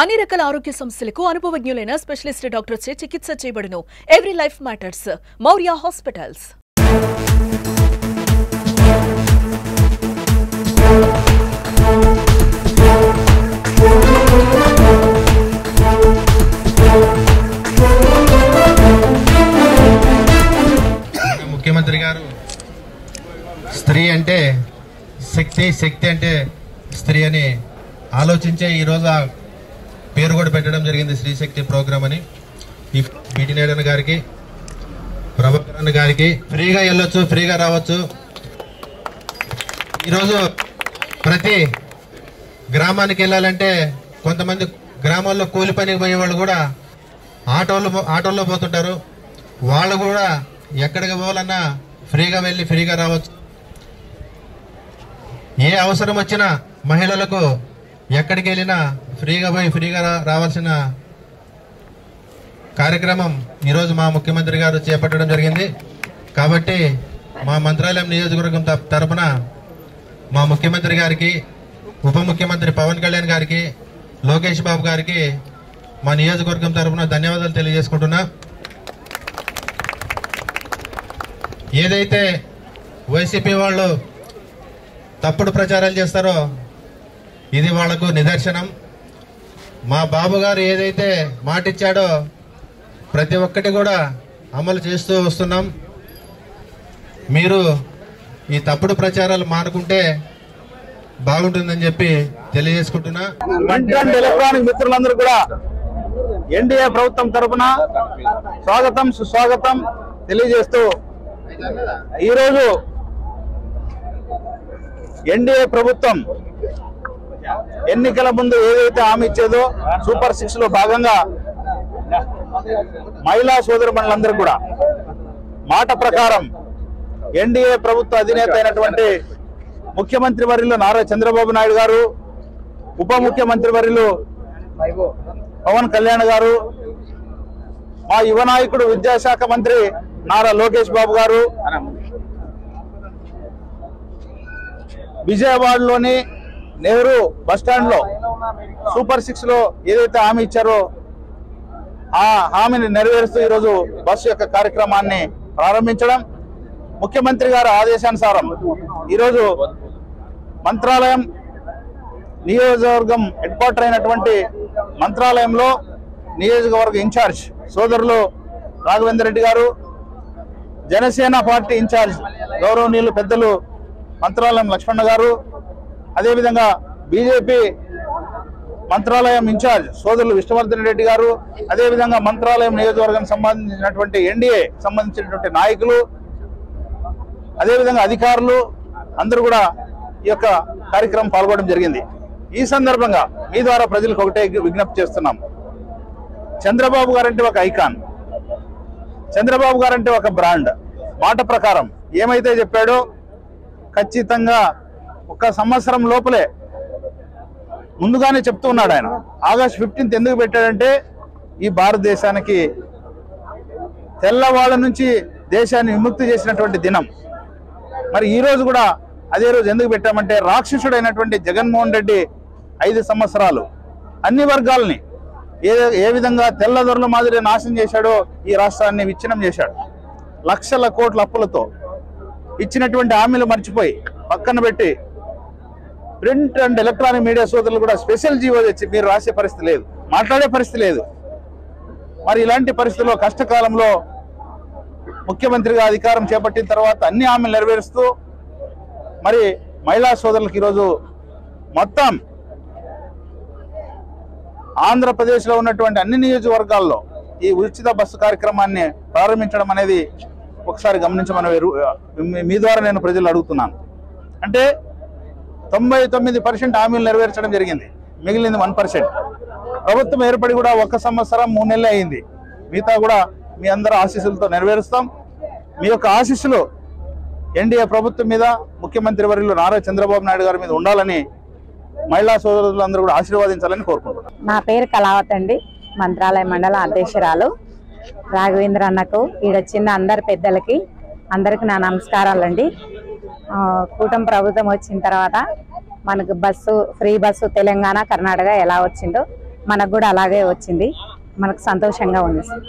అన్ని రకాల ఆరోగ్య సమస్యలకు అనుభవజ్ఞులైన స్పెషలిస్ట్ డాక్టర్స్ చే చికిత్స చేయబడును. Every life matters. Maurya hospitals. ముఖ్యమంత్రి గారు స్త్రీ అంటే శక్తి, శక్తి అంటే స్త్రీ అని ఆలోచించే ఈరోజు ఆ పేరు కూడా పెట్టడం జరిగింది, స్త్రీ శక్తి ప్రోగ్రామ్ అని. ఈ పీటీ నాయుడు గారికి, ప్రభాకర్ గారికి ఫ్రీగా వెళ్ళొచ్చు, ఫ్రీగా రావచ్చు. ఈరోజు ప్రతి గ్రామానికి వెళ్ళాలంటే కొంతమంది గ్రామాల్లో కూలి పనికి పోయే వాళ్ళు కూడా ఆటోల్లో పోతుంటారు. వాళ్ళు కూడా ఎక్కడికి పోవాలన్నా ఫ్రీగా వెళ్ళి ఫ్రీగా రావచ్చు. ఏ అవసరం వచ్చినా మహిళలకు ఎక్కడికి వెళ్ళినా ఫ్రీగా పోయి ఫ్రీగా రావాల్సిన కార్యక్రమం ఈరోజు మా ముఖ్యమంత్రి గారు చేపట్టడం జరిగింది. కాబట్టి మా మంత్రాలయం నియోజకవర్గం తరఫున మా ముఖ్యమంత్రి గారికి, ఉప ముఖ్యమంత్రి పవన్ కళ్యాణ్ గారికి, లోకేష్ బాబు గారికి మా నియోజకవర్గం తరఫున ధన్యవాదాలు తెలియజేసుకుంటున్నా. ఏదైతే వైసీపీ వాళ్ళు తప్పుడు ప్రచారాలు చేస్తారో ఇది వాళ్లకు నిదర్శనం. మా బాబు గారు ఏదైతే మాట ఇచ్చాడో ప్రతి ఒక్కటి కూడా అమలు చేస్తూ వస్తున్నాం. మీరు ఈ తప్పుడు ప్రచారాలు మానుకుంటే బాగుంటుందని చెప్పి తెలియజేసుకుంటున్నా. ఎలక్ట్రానిక్ మిత్రులందరూ కూడా ఎన్డీఏ ప్రభుత్వం తరఫున స్వాగతం, సుస్వాగతం తెలియజేస్తూ ఈరోజు ఎన్డీఏ ప్రభుత్వం ఎన్నికల ముందు ఏదైతే హామీ ఇచ్చేదో సూపర్ 6 లో భాగంగా మహిళా సోదరుమణులందరూ కూడా మాట ప్రకారం ఎన్డీఏ ప్రభుత్వ అధినేత అయినటువంటి ముఖ్యమంత్రి వర్యులు నారా చంద్రబాబు నాయుడు గారు, ఉప ముఖ్యమంత్రి వర్యులు పవన్ కళ్యాణ్ గారు, మా యువ నాయకుడు విద్యాశాఖ మంత్రి నారా లోకేష్ బాబు గారు విజయవాడలోని నెహ్రూ బస్టాండ్ లో సూపర్ 6 లో ఏదైతే హామీ ఇచ్చారో ఆ హామీని నెరవేరుస్తూ ఈరోజు బస్సు యొక్క కార్యక్రమాన్ని ప్రారంభించడం, ముఖ్యమంత్రి గారి ఆదేశానుసారం ఈరోజు మంత్రాలయం నియోజకవర్గం హెడ్ క్వార్టర్ అయినటువంటి మంత్రాలయంలో నియోజకవర్గ ఇన్ఛార్జ్ సోదరులు రాఘవేంద్ర రెడ్డి గారు, జనసేన పార్టీ ఇన్ఛార్జ్ గౌరవనీయులు పెద్దలు మంత్రాలయం లక్ష్మణ గారు, అదేవిధంగా బీజేపీ మంత్రాలయం ఇన్ఛార్జ్ సోదరులు విష్ణువర్ధన్ రెడ్డి గారు, అదేవిధంగా మంత్రాలయం నియోజకవర్గం సంబంధించినటువంటి ఎన్డీఏ సంబంధించినటువంటి నాయకులు, అదేవిధంగా అధికారులు అందరూ కూడా ఈ యొక్క కార్యక్రమం పాల్గొనడం జరిగింది. ఈ సందర్భంగా మీ ద్వారా ప్రజలకు ఒకటే విజ్ఞప్తి చేస్తున్నాం. చంద్రబాబు గారంటే ఒక ఐకాన్, చంద్రబాబు గారంటే ఒక బ్రాండ్. మాట ప్రకారం ఏమైతే చెప్పాడో ఖచ్చితంగా ఒక సంవత్సరం లోపలే ముందుగానే చెప్తూ ఉన్నాడు ఆయన. ఆగస్టు 15 ఎందుకు పెట్టాడంటే ఈ భారతదేశానికి తెల్లవాళ్ళ నుంచి దేశాన్ని విముక్తి చేసినటువంటి దినం. మరి ఈ రోజు కూడా అదే రోజు ఎందుకు పెట్టామంటే రాక్షసుడైనటువంటి జగన్మోహన్ రెడ్డి 5 సంవత్సరాలు అన్ని వర్గాలని ఏ విధంగా తెల్లదొరల మాదిరి నాశనం చేశాడో ఈ రాష్ట్రాన్ని విచ్ఛిన్నం చేశాడు. లక్షల కోట్ల అప్పులతో ఇచ్చినటువంటి హామీలు మర్చిపోయి పక్కన పెట్టి ప్రింట్ అండ్ ఎలక్ట్రానిక్ మీడియా సోదరులు కూడా స్పెషల్ జీవో తెచ్చి మీరు రాసే పరిస్థితి లేదు, మాట్లాడే పరిస్థితి లేదు. మరి ఇలాంటి పరిస్థితుల్లో కష్టకాలంలో ముఖ్యమంత్రిగా అధికారం చేపట్టిన తర్వాత అన్ని హామీలు నెరవేరుస్తూ మరి మహిళా సోదరులకు ఈరోజు మొత్తం ఆంధ్రప్రదేశ్లో ఉన్నటువంటి అన్ని నియోజకవర్గాల్లో ఈ ఉచిత బస్సు కార్యక్రమాన్ని ప్రారంభించడం అనేది ఒకసారి గమనించమని మీ ద్వారా నేను ప్రజలు అడుగుతున్నాను. అంటే 99% హామీలు నెరవేర్చడం జరిగింది, మిగిలింది 1%. ప్రభుత్వం ఏర్పడి కూడా 1 సంవత్సరం 3 నెలలు అయింది. మిగతా కూడా మీ అందరూ ఆశీస్సులతో నెరవేరుస్తాం. మీ యొక్క ఆశీస్సులు ఎన్డీఏ ప్రభుత్వం మీద, ముఖ్యమంత్రి వర్యులు నారా చంద్రబాబు నాయుడు గారి మీద ఉండాలని మహిళా సోదరులందరూ కూడా ఆశీర్వదించాలని కోరుకుంటున్నాను. నా పేరు కళావతి అండి, మంత్రాలయ మండల అధ్యక్షురాలు. రాఘవేంద్ర అన్నకు, ఈడొచ్చిన అందరి పెద్దలకి అందరికి నా నమస్కారాలండి. కూటమి ప్రభుత్వం వచ్చిన తర్వాత మనకు bus free bus Telangana Karnataka ఎలా వచ్చిందో మనకు కూడా అలాగే వచ్చింది. మనకు సంతోషంగా ఉంది సార్.